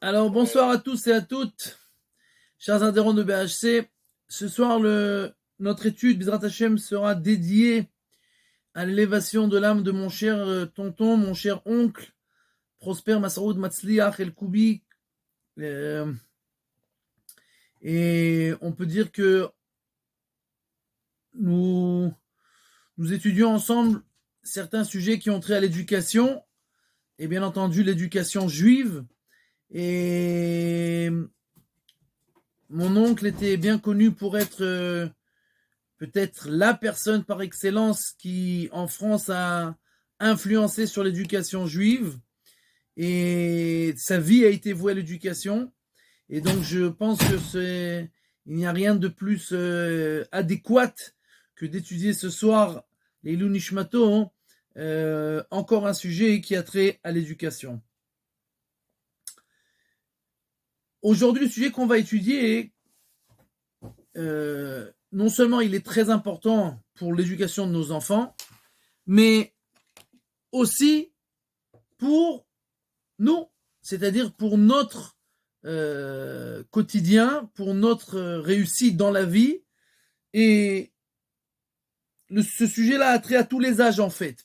Alors bonsoir à tous et à toutes, chers adhérents de BHC. Ce soir, notre étude Bizrat Hashem sera dédiée à l'élévation de l'âme de mon cher tonton, mon cher oncle, Prosper Massaoud Matzliach El Koubi. Et on peut dire que nous étudions ensemble certains sujets qui ont trait à l'éducation, et bien entendu l'éducation juive. Et mon oncle était bien connu pour être peut-être la personne par excellence qui, en France, a influencé sur l'éducation juive. Et sa vie a été vouée à l'éducation. Et donc, je pense que il n'y a rien de plus adéquat que d'étudier ce soir les Nishmato, encore un sujet qui a trait à l'éducation. Aujourd'hui, le sujet qu'on va étudier est, non seulement il est très important pour l'éducation de nos enfants, mais aussi pour nous, c'est-à-dire pour notre quotidien, pour notre réussite dans la vie. Et ce sujet-là a trait à tous les âges en fait.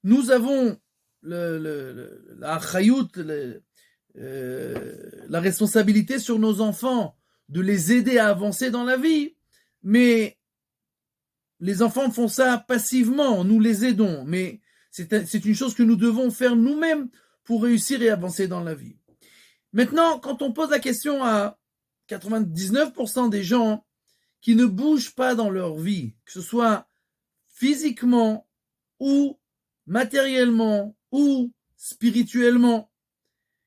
Nous avons la chayout, la responsabilité sur nos enfants de les aider à avancer dans la vie, mais les enfants font ça passivement, nous les aidons, mais c'est une chose que nous devons faire nous-mêmes pour réussir et avancer dans la vie. Maintenant, quand on pose la question à 99% des gens qui ne bougent pas dans leur vie, que ce soit physiquement ou matériellement ou spirituellement,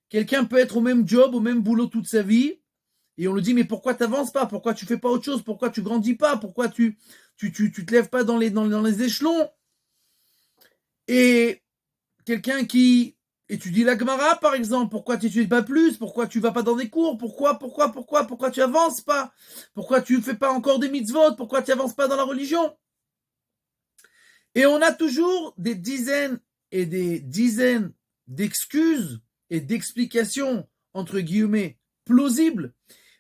quelqu'un peut être au même job, au même boulot toute sa vie, et on lui dit mais pourquoi t'avances pas, pourquoi tu fais pas autre chose, pourquoi tu grandis pas, pourquoi tu te lèves pas dans les échelons. Et quelqu'un qui étudie la Gemara par exemple, pourquoi tu n'étudies pas plus, pourquoi tu vas pas dans des cours, pourquoi tu avances pas, pourquoi tu fais pas encore des mitzvot, pourquoi tu avances pas dans la religion. Et on a toujours des dizaines et des dizaines d'excuses et d'explications, entre guillemets, plausibles,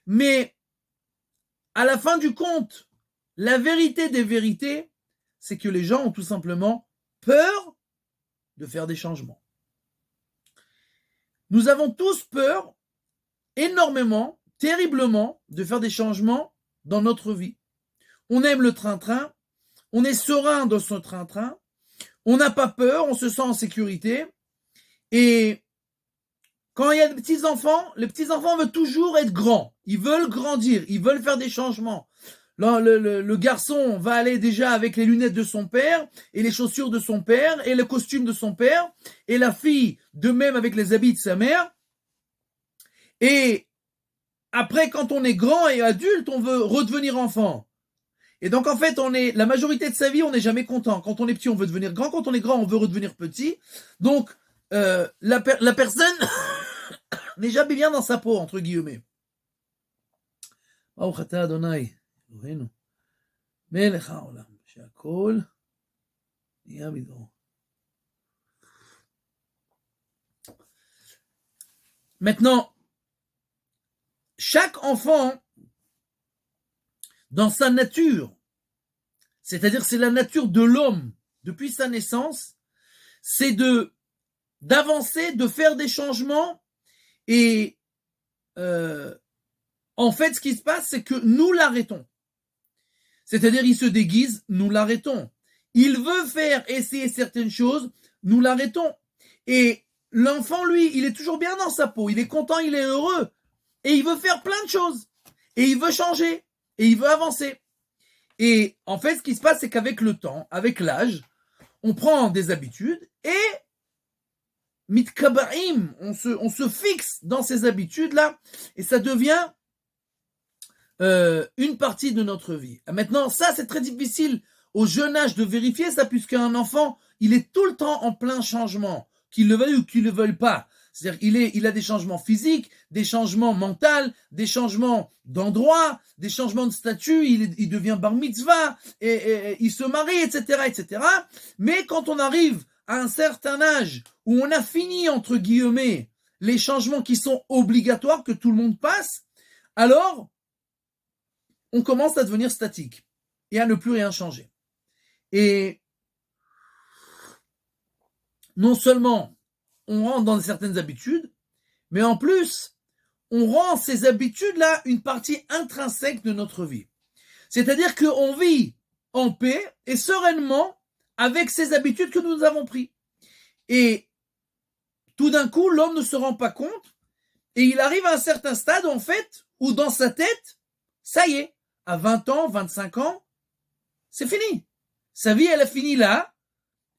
mais à la fin du compte, la vérité des vérités, c'est que les gens ont tout simplement peur de faire des changements. Nous avons tous peur, énormément, terriblement, de faire des changements dans notre vie. On aime le train-train, on est serein dans ce train-train, on n'a pas peur, on se sent en sécurité, et quand il y a des petits-enfants, les petits-enfants veulent toujours être grands. Ils veulent grandir, ils veulent faire des changements. Le garçon va aller déjà avec les lunettes de son père, et les chaussures de son père, et le costume de son père, et la fille de même avec les habits de sa mère. Et après, quand on est grand et adulte, on veut redevenir enfant. Et donc en fait, la majorité de sa vie, on n'est jamais content. Quand on est petit, on veut devenir grand. Quand on est grand, on veut redevenir petit. Donc la personne n'est jamais bien dans sa peau, entre guillemets. ברוך אתה אדוני אלוהינו מלך העולם שהכל נהיה בדברו. Maintenant, chaque enfant, dans sa nature, c'est-à-dire c'est la nature de l'homme depuis sa naissance, c'est d'avancer, de faire des changements. Et en fait, ce qui se passe, c'est que nous l'arrêtons. C'est-à-dire, il se déguise, nous l'arrêtons. Il veut essayer certaines choses, nous l'arrêtons. Et l'enfant, lui, il est toujours bien dans sa peau, il est content, il est heureux. Et il veut faire plein de choses. Et il veut changer. Et il veut avancer. Et en fait, ce qui se passe, c'est qu'avec le temps, avec l'âge, on prend des habitudes et mitkabaim, on se fixe dans ces habitudes-là et ça devient une partie de notre vie. Maintenant, ça, c'est très difficile au jeune âge de vérifier ça, puisqu'un enfant, il est tout le temps en plein changement, qu'il le veuille ou qu'il ne le veuille pas. C'est-à-dire il a des changements physiques, des changements mentaux, des changements d'endroit, des changements de statut, il devient bar mitzvah, et il se marie, etc., etc. Mais quand on arrive à un certain âge où on a fini, entre guillemets, les changements qui sont obligatoires, que tout le monde passe, alors on commence à devenir statique et à ne plus rien changer. Et non seulement on rentre dans certaines habitudes, mais en plus, on rend ces habitudes-là une partie intrinsèque de notre vie. C'est-à-dire qu'on vit en paix et sereinement avec ces habitudes que nous avons prises. Et tout d'un coup, l'homme ne se rend pas compte et il arrive à un certain stade, en fait, où dans sa tête, ça y est, à 20 ans, 25 ans, c'est fini. Sa vie, elle a fini là.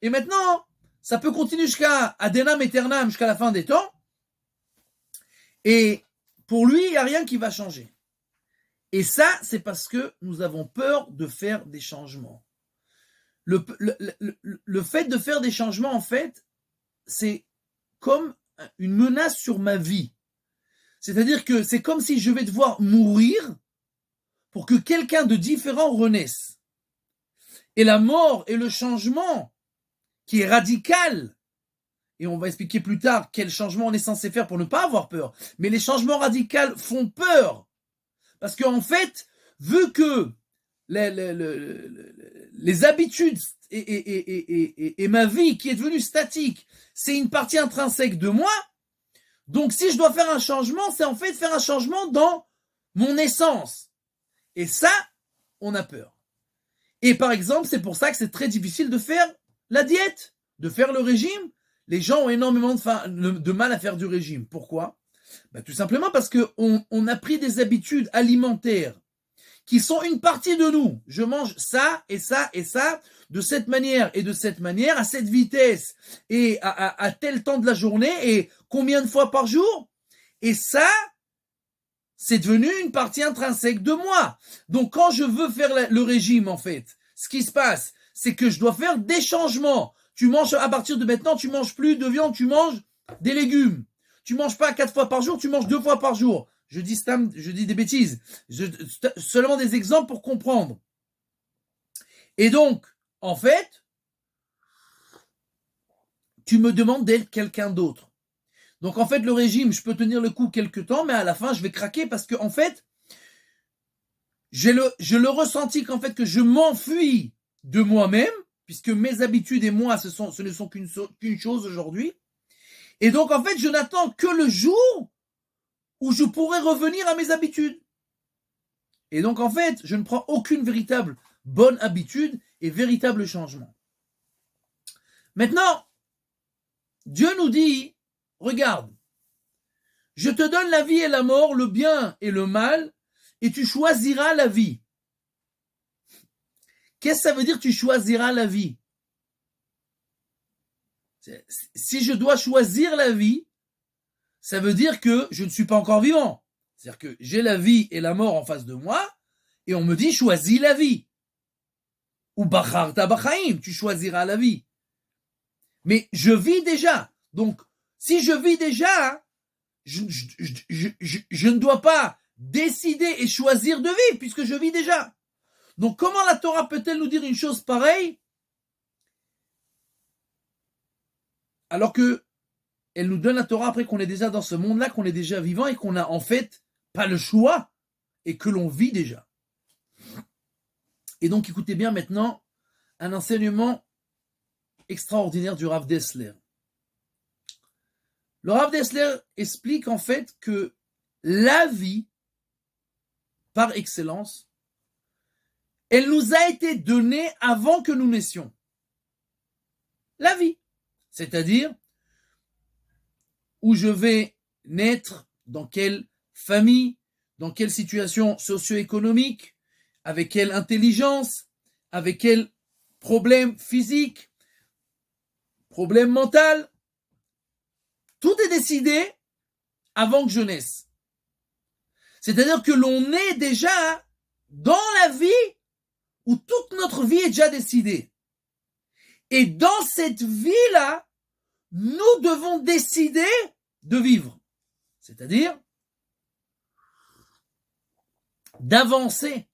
Et maintenant, ça peut continuer jusqu'à Adenam Eternam, jusqu'à la fin des temps. Et pour lui, il n'y a rien qui va changer. Et ça, c'est parce que nous avons peur de faire des changements. Le fait de faire des changements, en fait, c'est comme une menace sur ma vie. C'est-à-dire que c'est comme si je vais devoir mourir pour que quelqu'un de différent renaisse. Et la mort et le changement, qui est radical, et on va expliquer plus tard quel changement on est censé faire pour ne pas avoir peur, mais les changements radicaux font peur. Parce qu'en fait, vu que les habitudes et ma vie qui est devenue statique, c'est une partie intrinsèque de moi, donc si je dois faire un changement, c'est en fait faire un changement dans mon essence. Et ça, on a peur. Et par exemple, c'est pour ça que c'est très difficile de faire la diète, de faire le régime. Les gens ont énormément de mal à faire du régime. Pourquoi ? Tout simplement parce qu'on a pris des habitudes alimentaires qui sont une partie de nous. Je mange ça et ça et ça, de cette manière et de cette manière, à cette vitesse et à tel temps de la journée et combien de fois par jour. Et ça, c'est devenu une partie intrinsèque de moi. Donc quand je veux faire le régime, en fait, ce qui se passe, c'est que je dois faire des changements. Tu manges, à partir de maintenant, tu manges plus de viande, tu manges des légumes. Tu manges pas 4 fois par jour, tu manges 2 fois par jour. Je dis des bêtises. Seulement des exemples pour comprendre. Et donc, en fait, tu me demandes d'être quelqu'un d'autre. Donc, en fait, le régime, je peux tenir le coup quelques temps, mais à la fin, je vais craquer parce que, en fait, je le ressenti qu'en fait, que je m'enfuis de moi-même, puisque mes habitudes et moi, ce ne sont qu'une chose aujourd'hui. Et donc, en fait, je n'attends que le jour où je pourrais revenir à mes habitudes. Et donc, en fait, je ne prends aucune véritable bonne habitude et véritable changement. Maintenant, Dieu nous dit, regarde, je te donne la vie et la mort, le bien et le mal, et tu choisiras la vie. Qu'est-ce que ça veut dire tu choisiras la vie ? Si je dois choisir la vie, ça veut dire que je ne suis pas encore vivant. C'est-à-dire que j'ai la vie et la mort en face de moi, et on me dit choisis la vie. Ou bacharta bachaim, tu choisiras la vie. Mais je vis déjà. Donc, si je vis déjà, je ne dois pas décider et choisir de vivre, puisque je vis déjà. Donc, comment la Torah peut-elle nous dire une chose pareille, alors que elle nous donne la Torah après qu'on est déjà dans ce monde-là, qu'on est déjà vivant et qu'on n'a en fait pas le choix et que l'on vit déjà. Et donc, écoutez bien maintenant un enseignement extraordinaire du Rav Dessler. Le Rav Dessler explique en fait que la vie, par excellence, elle nous a été donnée avant que nous naissions. La vie, c'est-à-dire où je vais naître, dans quelle famille, dans quelle situation socio-économique, avec quelle intelligence, avec quel problème physique, problème mental. Tout est décidé avant que je naisse. C'est-à-dire que l'on est déjà dans la vie où toute notre vie est déjà décidée. Et dans cette vie-là, nous devons décider de vivre. C'est-à-dire d'avancer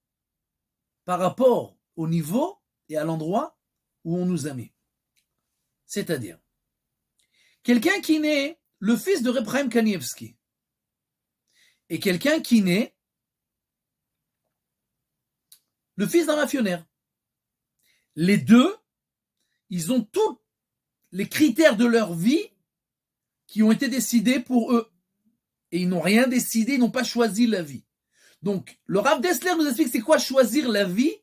par rapport au niveau et à l'endroit où on nous a mis. C'est-à-dire, quelqu'un qui naît le fils de Reb Chaim Kanievski et quelqu'un qui naît le fils d'un mafionnaire. Les deux, ils ont tous les critères de leur vie qui ont été décidés pour eux. Et ils n'ont rien décidé, ils n'ont pas choisi la vie. Donc, le Rav Dessler nous explique c'est quoi choisir la vie.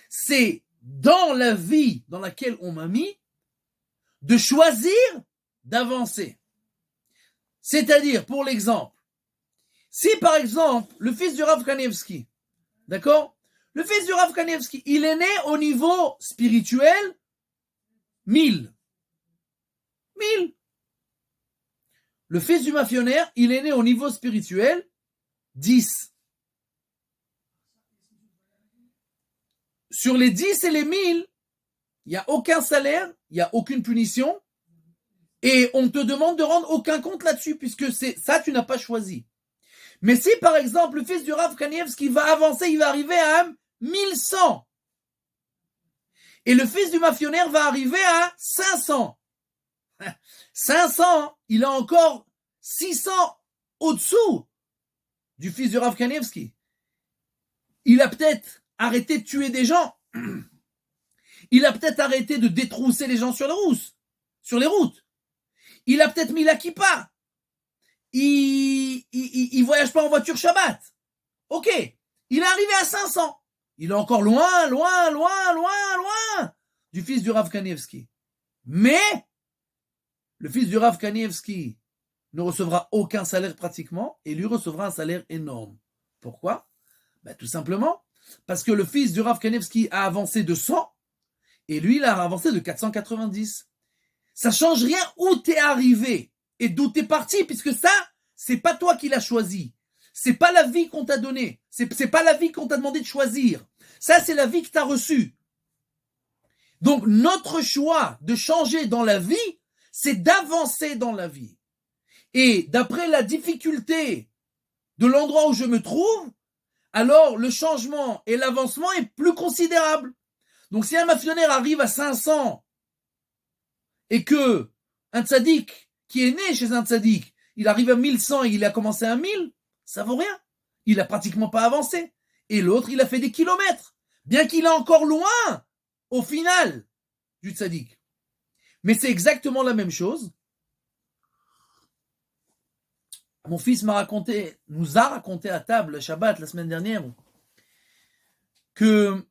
C'est dans la vie dans laquelle on m'a mis, de choisir d'avancer. C'est-à-dire, pour l'exemple, si par exemple, le fils du Rav Kanievski, d'accord? Le fils du Rav Kanievski, il est né au niveau spirituel 1000. 1000. Le fils du mafionnaire, il est né au niveau spirituel 10. Sur les 10 et les 1000, il n'y a aucun salaire, il n'y a aucune punition, et on te demande de rendre aucun compte là-dessus, puisque c'est ça, tu n'as pas choisi. Mais si, par exemple, le fils du Rav Kanievski va avancer, il va arriver à 1100, et le fils du mafionnaire va arriver à 500. 500, il a encore 600 au-dessous du fils du Rav Kanievski. Il a peut-être arrêté de tuer des gens. Il a peut-être arrêté de détrousser les gens sur les routes. Il a peut-être mis la kippa. Il voyage pas en voiture Shabbat. Ok. Il est arrivé à 500. Il est encore loin du fils du Rav Kanievski. Mais, le fils du Rav Kanievski ne recevra aucun salaire pratiquement et lui recevra un salaire énorme. Pourquoi? Tout simplement parce que le fils du Rav Kanievski a avancé de 100 et lui, il a avancé de 490. Ça change rien où t'es arrivé et d'où t'es parti, puisque ça, c'est pas toi qui l'as choisi. C'est pas la vie qu'on t'a donnée. C'est pas la vie qu'on t'a demandé de choisir. Ça, c'est la vie que t'as reçue. Donc, notre choix de changer dans la vie, c'est d'avancer dans la vie. Et d'après la difficulté de l'endroit où je me trouve, alors le changement et l'avancement est plus considérable. Donc si un mafionnaire arrive à 500 et que un tzaddik qui est né chez un tzaddik, il arrive à 1100 et il a commencé à 1000, ça vaut rien. Il a pratiquement pas avancé. Et l'autre, il a fait des kilomètres, bien qu'il est encore loin au final du tzaddik. Mais c'est exactement la même chose. Mon fils nous a raconté à table, le Shabbat, la semaine dernière, que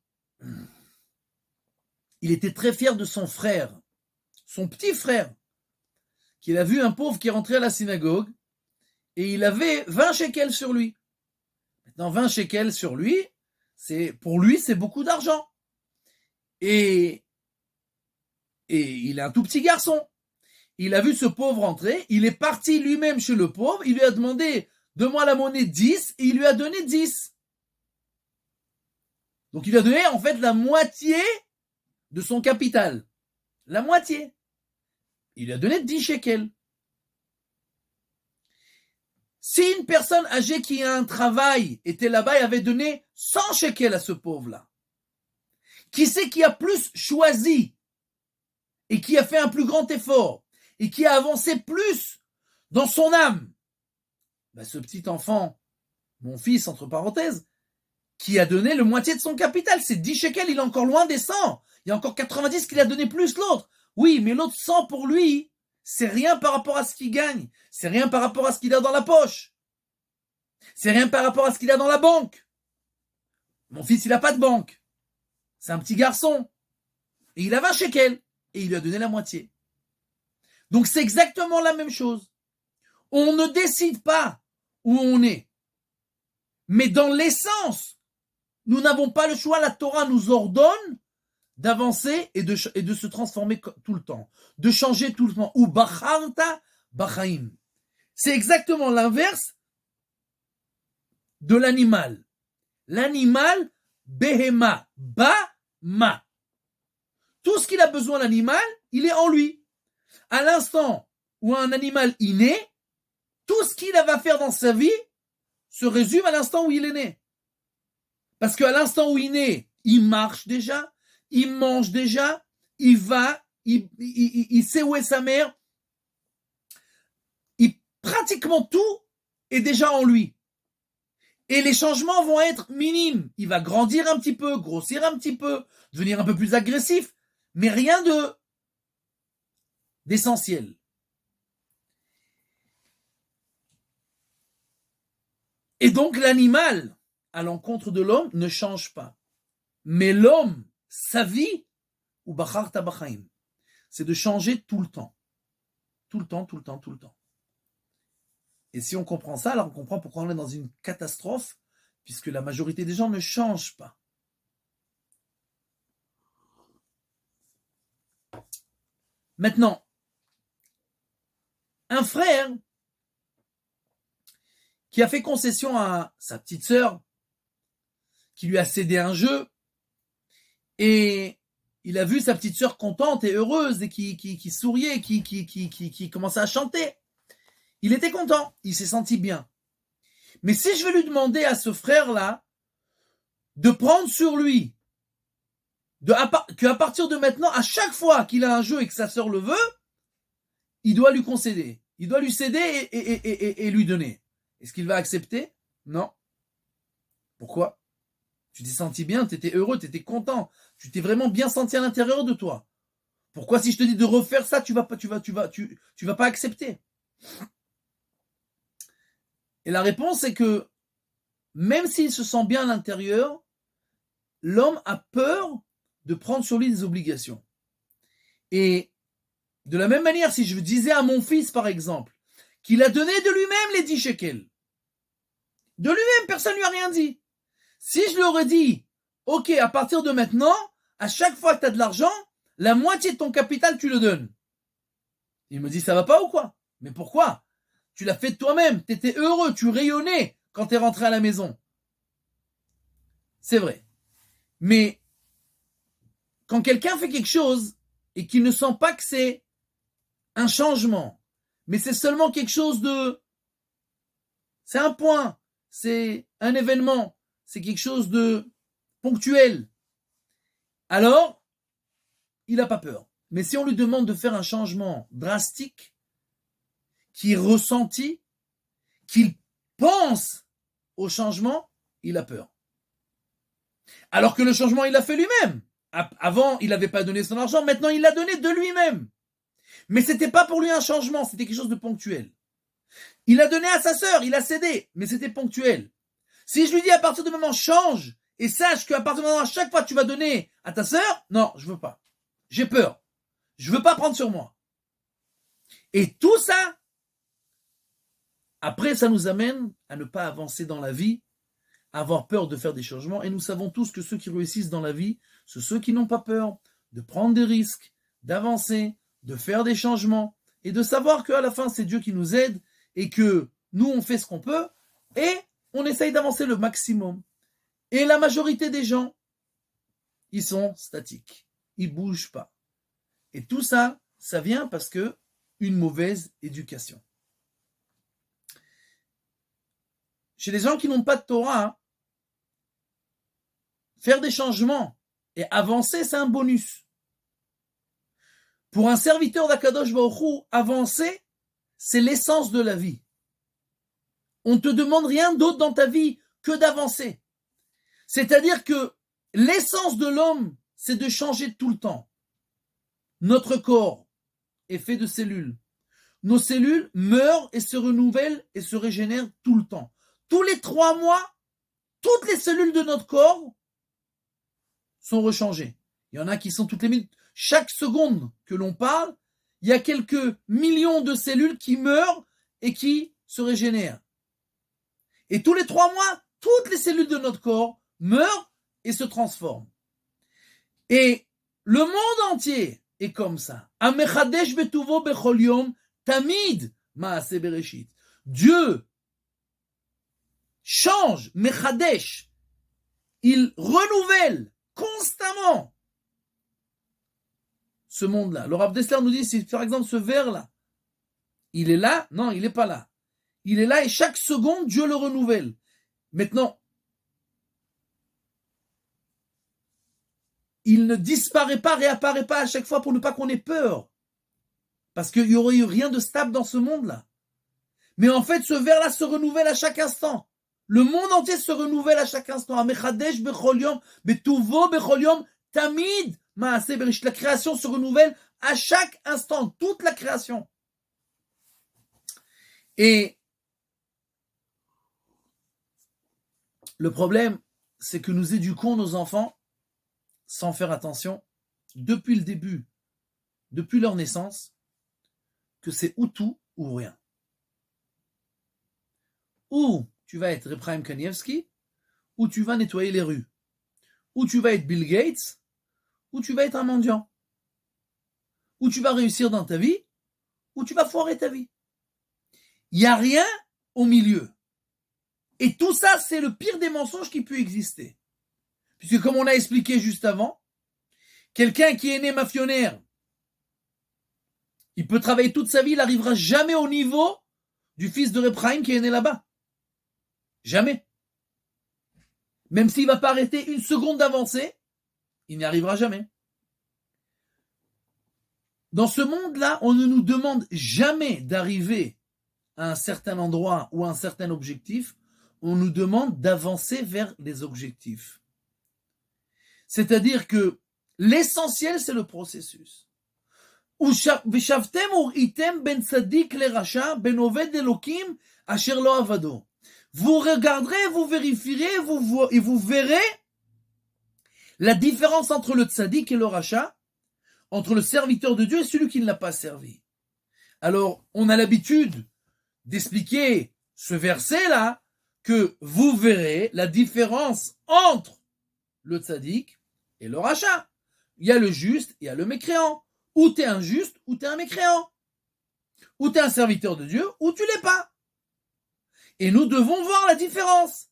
il était très fier de son frère, son petit frère, qu'il a vu un pauvre qui est rentré à la synagogue et il avait 20 shekels sur lui. Maintenant, 20 shekels sur lui, pour lui, c'est beaucoup d'argent. Et il est un tout petit garçon. Il a vu ce pauvre entrer, il est parti lui-même chez le pauvre, il lui a demandé « Donne-moi la monnaie 10 » et il lui a donné 10. Donc il lui a donné en fait la moitié de son capital. La moitié. Il lui a donné 10 shekels. Si une personne âgée qui a un travail était là-bas et avait donné 100 shekels à ce pauvre-là, qui c'est qui a plus choisi et qui a fait un plus grand effort et qui a avancé plus dans son âme? Ce petit enfant, mon fils, entre parenthèses, qui a donné le moitié de son capital. C'est 10 shekels, il est encore loin des 100. Il y a encore 90 qu'il a donné plus l'autre. Oui, mais l'autre 100 pour lui, c'est rien par rapport à ce qu'il gagne. C'est rien par rapport à ce qu'il a dans la poche. C'est rien par rapport à ce qu'il a dans la banque. Mon fils, il n'a pas de banque. C'est un petit garçon. Et il a 20 shekels. Et il lui a donné la moitié. Donc c'est exactement la même chose. On ne décide pas où on est. Mais dans l'essence, nous n'avons pas le choix. La Torah nous ordonne d'avancer et de se transformer tout le temps. De changer tout le temps. Ou bacharta bachaim. C'est exactement l'inverse de l'animal. L'animal, behema, ma. Tout ce qu'il a besoin, l'animal, il est en lui. À l'instant où un animal est né, tout ce qu'il va faire dans sa vie se résume à l'instant où il est né. Parce qu'à l'instant où il est né, il marche déjà, il mange déjà, il va, il sait où est sa mère, il pratiquement tout est déjà en lui. Et les changements vont être minimes. Il va grandir un petit peu, grossir un petit peu, devenir un peu plus agressif, mais rien d'essentiel. Et donc l'animal, à l'encontre de l'homme, ne change pas. Mais l'homme, sa vie, ou bacharta bachaim, c'est de changer tout le temps. Tout le temps, tout le temps, tout le temps. Et si on comprend ça, alors on comprend pourquoi on est dans une catastrophe, puisque la majorité des gens ne changent pas. Maintenant, un frère qui a fait concession à sa petite sœur, qui lui a cédé un jeu, et il a vu sa petite sœur contente et heureuse, et qui souriait, qui commençait à chanter. Il était content, il s'est senti bien. Mais si je vais lui demander à ce frère-là de prendre sur lui, qu'à partir de maintenant, à chaque fois qu'il a un jeu et que sa sœur le veut, il doit lui concéder. Il doit lui céder et lui donner. Est-ce qu'il va accepter? Non. Pourquoi? Tu t'es senti bien, tu étais heureux, tu étais content. Tu t'es vraiment bien senti à l'intérieur de toi. Pourquoi si je te dis de refaire ça, tu vas pas accepter? Et la réponse est que même s'il se sent bien à l'intérieur, l'homme a peur de prendre sur lui des obligations. Et de la même manière, si je disais à mon fils, par exemple, qu'il a donné de lui-même les 10 shekels, de lui-même, personne ne lui a rien dit. Si je lui aurais dit, ok, à partir de maintenant, à chaque fois que tu as de l'argent, la moitié de ton capital, tu le donnes. Il me dit, ça va pas ou quoi? Mais pourquoi? Tu l'as fait de toi-même, tu étais heureux, tu rayonnais quand tu es rentré à la maison. C'est vrai. Mais quand quelqu'un fait quelque chose et qu'il ne sent pas que c'est un changement, mais c'est seulement quelque chose de... C'est un point, c'est un événement, c'est quelque chose de ponctuel. Alors, il n'a pas peur. Mais si on lui demande de faire un changement drastique, qui est ressenti, qu'il pense au changement, il a peur. Alors que le changement, il l'a fait lui-même. Avant, il n'avait pas donné son argent, maintenant il l'a donné de lui-même. Mais c'était pas pour lui un changement, c'était quelque chose de ponctuel. Il a donné à sa sœur, il a cédé, mais c'était ponctuel. Si je lui dis à partir de moment, change, et sache qu'à partir de moment, à chaque fois tu vas donner à ta sœur, non, je veux pas. J'ai peur. Je veux pas prendre sur moi. Et tout ça, après, ça nous amène à ne pas avancer dans la vie, à avoir peur de faire des changements. Et nous savons tous que ceux qui réussissent dans la vie, ce sont ceux qui n'ont pas peur de prendre des risques, d'avancer, de faire des changements, et de savoir qu'à la fin, c'est Dieu qui nous aide, et que nous, on fait ce qu'on peut, et on essaye d'avancer le maximum. Et la majorité des gens, ils sont statiques. Ils ne bougent pas. Et tout ça, ça vient parce que une mauvaise éducation. Chez les gens qui n'ont pas de Torah, faire des changements et avancer, c'est un bonus. Pour un serviteur d'Akadosh Baruch Hu, avancer, c'est l'essence de la vie. On ne te demande rien d'autre dans ta vie que d'avancer. C'est-à-dire que l'essence de l'homme, c'est de changer tout le temps. Notre corps est fait de cellules. Nos cellules meurent et se renouvellent et se régénèrent tout le temps. Tous les 3 mois, toutes les cellules de notre corps sont rechangées. Il y en a qui sont toutes les minutes. Chaque seconde que l'on parle, il y a quelques millions de cellules qui meurent et qui se régénèrent. Et tous les 3 mois, toutes les cellules de notre corps meurent et se transforment. Et le monde entier est comme ça. Amechadesh betuvo bechol yom tamid maaseh bereshit. Dieu change, mechadesh, il renouvelle constamment ce monde-là. Le Rav Dessler nous dit, si par exemple ce verre-là, il est là, non, il n'est pas là. Il est là et chaque seconde, Dieu le renouvelle. Maintenant, il ne disparaît pas, réapparaît pas à chaque fois pour ne pas qu'on ait peur. Parce qu'il n'y aurait eu rien de stable dans ce monde-là. Mais en fait, ce verre-là se renouvelle à chaque instant. Le monde entier se renouvelle à chaque instant. Amechadesh bechol yom, betuvo bechol yom, tamid maaseh bereshit. La création se renouvelle à chaque instant, toute la création. Et le problème, c'est que nous éduquons nos enfants sans faire attention, depuis le début, depuis leur naissance, que c'est ou tout ou rien. Ou tu vas être Ephraim Kanievski, ou tu vas nettoyer les rues. Ou tu vas être Bill Gates, ou tu vas être un mendiant. Ou tu vas réussir dans ta vie, ou tu vas foirer ta vie. Il n'y a rien au milieu. Et tout ça, c'est le pire des mensonges qui peut exister. Puisque comme on a expliqué juste avant, quelqu'un qui est né mafionnaire, il peut travailler toute sa vie, il n'arrivera jamais au niveau du fils de Ephraim qui est né là-bas. Jamais. Même s'il ne va pas arrêter une seconde d'avancer, il n'y arrivera jamais. Dans ce monde-là, on ne nous demande jamais d'arriver à un certain endroit ou à un certain objectif, on nous demande d'avancer vers les objectifs. C'est-à-dire que l'essentiel, c'est le processus. Vous regarderez, vous vérifierez, et vous verrez la différence entre le tzaddik et le rachat, entre le serviteur de Dieu et celui qui ne l'a pas servi. Alors, on a l'habitude d'expliquer ce verset-là, que vous verrez la différence entre le tzaddik et le rachat. Il y a le juste et il y a le mécréant. Ou tu es un juste, ou tu es un mécréant. Ou tu es un serviteur de Dieu, ou tu l'es pas. Et nous devons voir la différence.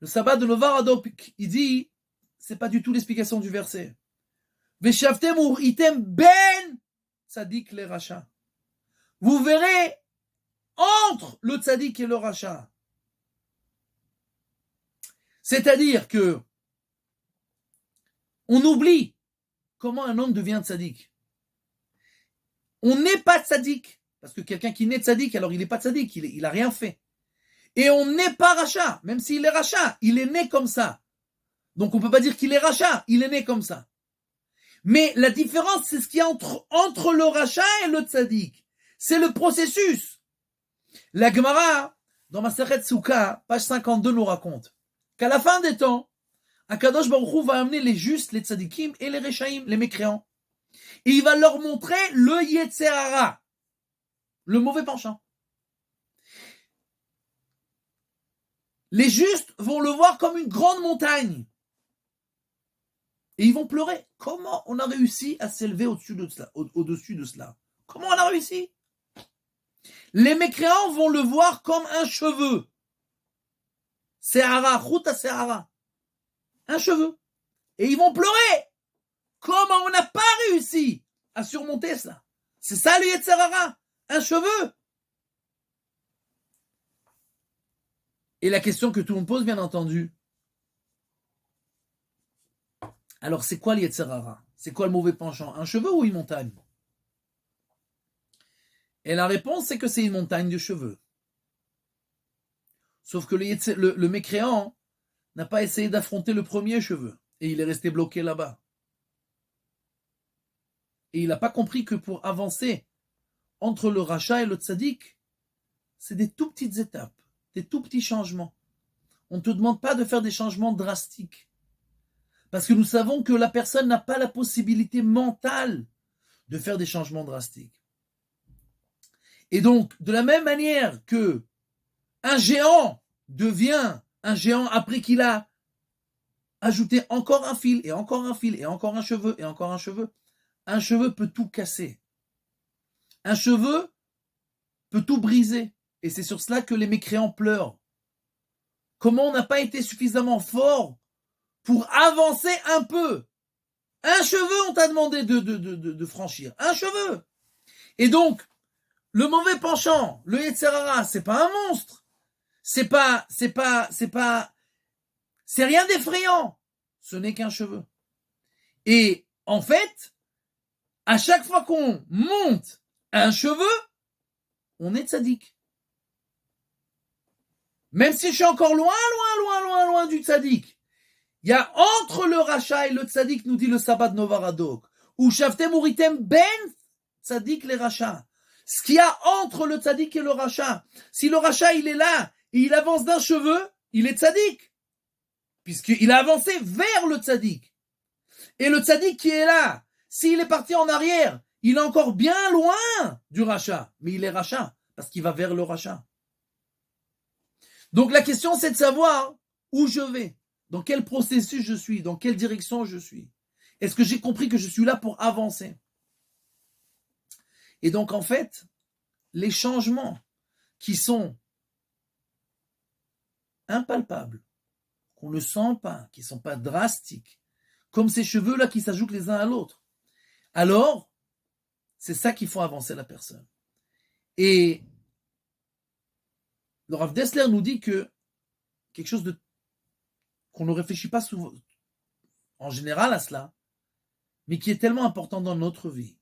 Le sabbat de Novar Adok, il dit, c'est pas du tout l'explication du verset. Veshavtem ur item ben tzaddik le rachat. Vous verrez entre le tzaddik et le rachat. C'est-à-dire que on oublie comment un homme devient tzaddik. On n'est pas tzaddik, parce que quelqu'un qui naît tzaddik, alors il n'est pas tzaddik, il a rien fait. Et on n'est pas rachat, même s'il est rachat, il est né comme ça. Donc on ne peut pas dire qu'il est rachat, il est né comme ça. Mais la différence, c'est ce qu'il y a entre le rachat et le tzaddik. C'est le processus. La Gemara, dans Masechet Souka, page 52, nous raconte qu'à la fin des temps, Akadosh Baruch Hu va amener les justes, les tzadikim et les rechaim, les mécréants. Et il va leur montrer le Yetzer Hara, le mauvais penchant. Les justes vont le voir comme une grande montagne. Et ils vont pleurer. Comment on a réussi à s'élever au-dessus de cela? Comment on a réussi? Les mécréants vont le voir comme un cheveu. Sehara, Chouta Sehara. Un cheveu. Et ils vont pleurer. Comment on n'a pas réussi à surmonter ça? C'est ça le Yetzer Hara. Un cheveu. Et la question que tout le monde pose, bien entendu. Alors, c'est quoi le Yetzer Hara? C'est quoi le mauvais penchant? Un cheveu ou une montagne? Et la réponse, c'est que c'est une montagne de cheveux. Sauf que le mécréant n'a pas essayé d'affronter le premier cheveu. Et il est resté bloqué là-bas. Et il n'a pas compris que pour avancer entre le rachat et le tzaddik, c'est des tout petites étapes, des tout petits changements. On ne te demande pas de faire des changements drastiques. Parce que nous savons que la personne n'a pas la possibilité mentale de faire des changements drastiques. Et donc, de la même manière que un géant devient un géant après qu'il a ajouté encore un fil, et encore un fil, et encore un cheveu, et encore un cheveu peut tout casser. Un cheveu peut tout briser. Et c'est sur cela que les mécréants pleurent. Comment on n'a pas été suffisamment fort pour avancer un peu? Un cheveu, on t'a demandé de franchir. Un cheveu. Et donc, le mauvais penchant, le Yetzer Hara, c'est pas un monstre. C'est rien d'effrayant. Ce n'est qu'un cheveu. Et en fait, à chaque fois qu'on monte un cheveu, on est tzaddik. Même si je suis encore loin du tzaddik. Il y a entre le rachat et le tzaddik, nous dit le sabbat de Novaradok, ou shavtem uritem ben tzaddik les rachats. Ce qu'il y a entre le tzaddik et le rachat. Si le rachat, il est là, et il avance d'un cheveu, il est tzaddik. Puisqu'il a avancé vers le tzaddik. Et le tzaddik qui est là, s'il est parti en arrière, il est encore bien loin du rachat. Mais il est rachat, parce qu'il va vers le rachat. Donc la question, c'est de savoir où je vais, dans quel processus je suis, dans quelle direction je suis. Est-ce que j'ai compris que je suis là pour avancer? Et donc en fait, les changements qui sont impalpables, qu'on ne sent pas, qui ne sont pas drastiques, comme ces cheveux-là qui s'ajoutent les uns à l'autre, alors c'est ça qui font avancer la personne. Et le Rav Dessler nous dit que quelque chose qu'on ne réfléchit pas souvent, en général à cela, mais qui est tellement important dans notre vie.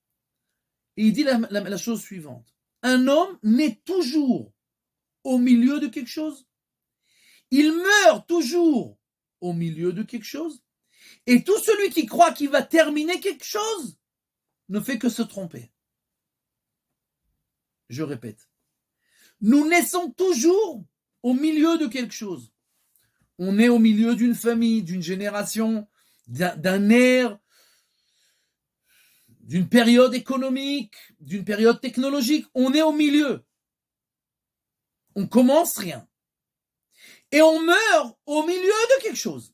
Et il dit la chose suivante. Un homme naît toujours au milieu de quelque chose. Il meurt toujours au milieu de quelque chose. Et tout celui qui croit qu'il va terminer quelque chose ne fait que se tromper. Je répète. Nous naissons toujours au milieu de quelque chose. On est au milieu d'une famille, d'une génération, d'un ère, d'une période économique, d'une période technologique. On est au milieu. On commence rien. Et on meurt au milieu de quelque chose.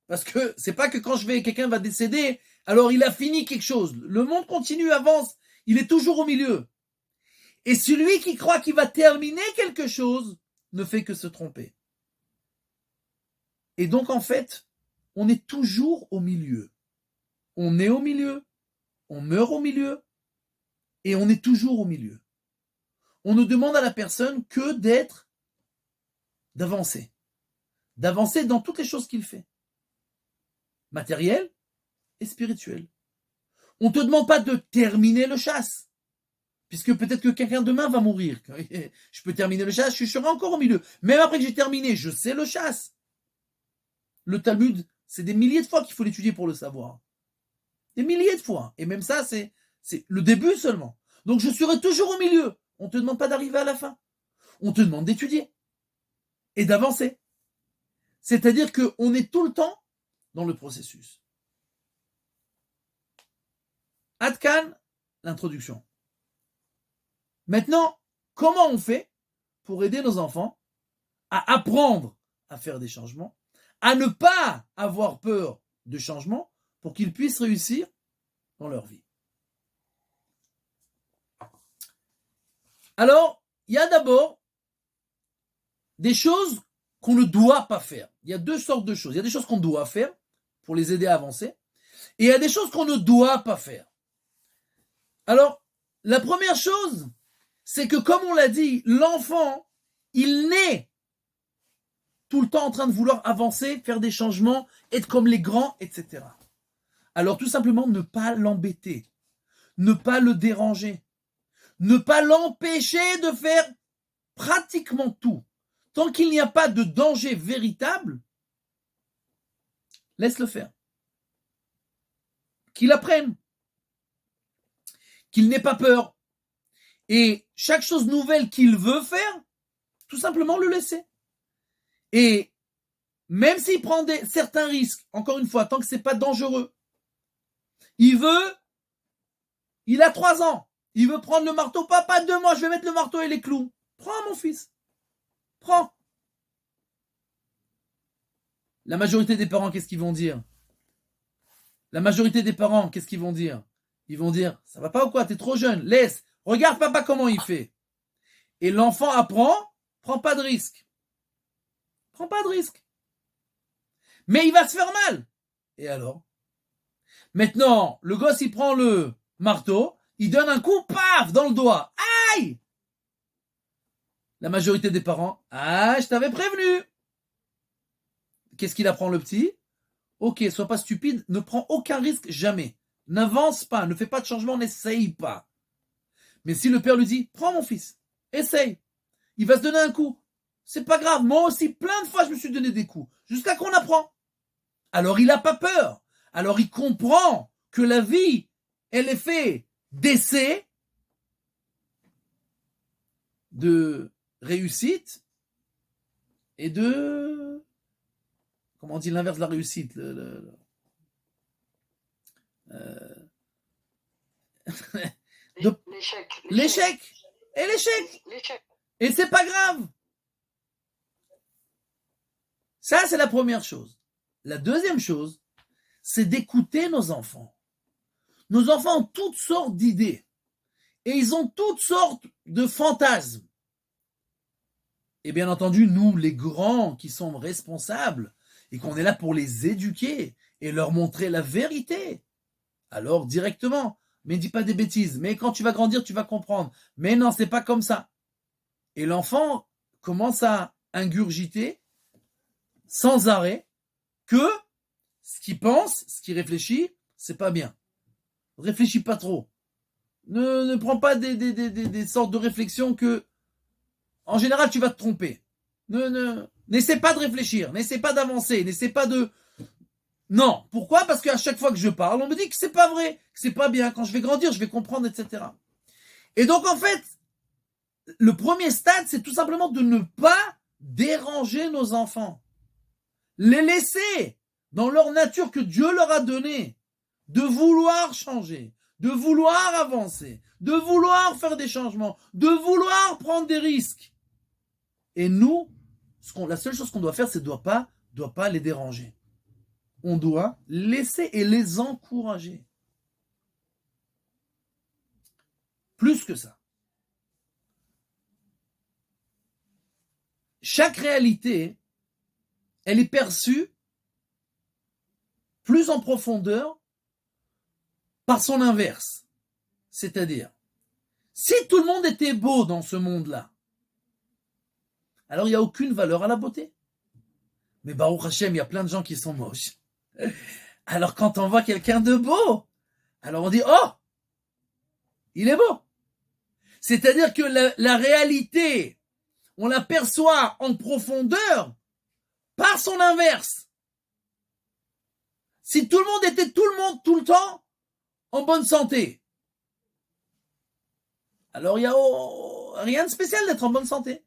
Parce que c'est pas que quand quelqu'un va décéder, alors il a fini quelque chose. Le monde continue, avance. Il est toujours au milieu. Et celui qui croit qu'il va terminer quelque chose ne fait que se tromper. Et donc en fait, on est toujours au milieu. On est au milieu. On meurt au milieu. Et on est toujours au milieu. On ne demande à la personne que d'avancer. D'avancer dans toutes les choses qu'il fait. Matériel et spirituel. On ne te demande pas de terminer le chasse. Puisque peut-être que quelqu'un demain va mourir. Je peux terminer le chasse, je serai encore au milieu. Même après que j'ai terminé, je sais le chasse. Le Talmud, c'est des milliers de fois qu'il faut l'étudier pour le savoir. Des milliers de fois. Et même ça, c'est le début seulement. Donc je serai toujours au milieu. On ne te demande pas d'arriver à la fin. On te demande d'étudier. Et d'avancer. C'est-à-dire qu'on est tout le temps dans le processus. Adkan, l'introduction. Maintenant, comment on fait pour aider nos enfants à apprendre à faire des changements, à ne pas avoir peur de changements pour qu'ils puissent réussir dans leur vie? Alors, il y a d'abord des choses qu'on ne doit pas faire. Il y a deux sortes de choses. Il y a des choses qu'on doit faire pour les aider à avancer, et il y a des choses qu'on ne doit pas faire. Alors, la première chose, c'est que comme on l'a dit, l'enfant, il naît tout le temps en train de vouloir avancer, faire des changements, être comme les grands, etc. Alors tout simplement, ne pas l'embêter, ne pas le déranger, ne pas l'empêcher de faire pratiquement tout. Tant qu'il n'y a pas de danger véritable, laisse-le faire. Qu'il apprenne, qu'il n'ait pas peur. Et chaque chose nouvelle qu'il veut faire, tout simplement le laisser. Et même s'il prend certains risques, encore une fois, tant que c'est pas dangereux, il a 3 ans, il veut prendre le marteau, papa, 2 mois, je vais mettre le marteau et les clous. Prends mon fils, prends. La majorité des parents, qu'est-ce qu'ils vont dire? La majorité des parents, qu'est-ce qu'ils vont dire? Ils vont dire, ça va pas ou quoi, t'es trop jeune, laisse, regarde papa comment il fait. Et l'enfant apprend, prend pas de risque. Prends pas de risque. Mais il va se faire mal. Et alors? Maintenant, le gosse, il prend le marteau, il donne un coup, paf, dans le doigt. Aïe! La majorité des parents, ah, je t'avais prévenu. Qu'est-ce qu'il apprend le petit? Ok, sois pas stupide, ne prends aucun risque jamais. N'avance pas, ne fais pas de changement, n'essaye pas. Mais si le père lui dit, prends mon fils, essaye. Il va se donner un coup. c'est pas grave. Moi aussi, plein de fois, je me suis donné des coups. Jusqu'à qu'on apprend. Alors, il n'a pas peur. Alors, il comprend que la vie, elle est faite d'essais, de réussite et de... Comment on dit l'inverse de la réussite L'échec. Et l'échec. Et c'est pas grave. Ça, c'est la première chose. La deuxième chose, c'est d'écouter nos enfants. Nos enfants ont toutes sortes d'idées. Et ils ont toutes sortes de fantasmes. Et bien entendu, nous, les grands qui sommes responsables, et qu'on est là pour les éduquer et leur montrer la vérité. Alors, directement, mais dis pas des bêtises. Mais quand tu vas grandir, tu vas comprendre. Mais non, c'est pas comme ça. Et l'enfant commence à ingurgiter sans arrêt que ce qu'il pense, ce qu'il réfléchit, c'est pas bien. Réfléchis pas trop. Ne prends pas des sortes de réflexions que, en général, tu vas te tromper. N'essaie pas de réfléchir, n'essaie pas d'avancer, n'essaie pas de... Non. Pourquoi? Parce qu'à chaque fois que je parle, on me dit que c'est pas vrai, que c'est pas bien. Quand je vais grandir, je vais comprendre, etc. Et donc, en fait, le premier stade, c'est tout simplement de ne pas déranger nos enfants. Les laisser dans leur nature que Dieu leur a donnée, de vouloir changer, de vouloir avancer, de vouloir faire des changements, de vouloir prendre des risques. Et nous, la seule chose qu'on doit faire, c'est doit pas les déranger. On doit laisser et les encourager. Plus que ça. Chaque réalité, elle est perçue plus en profondeur par son inverse. C'est-à-dire, si tout le monde était beau dans ce monde-là, alors il n'y a aucune valeur à la beauté. Mais Baruch Hashem, il y a plein de gens qui sont moches. Alors quand on voit quelqu'un de beau, alors on dit, oh, il est beau. C'est-à-dire que la réalité, on l'aperçoit en profondeur par son inverse. Si tout le monde était tout le temps en bonne santé, alors il n'y a rien de spécial d'être en bonne santé.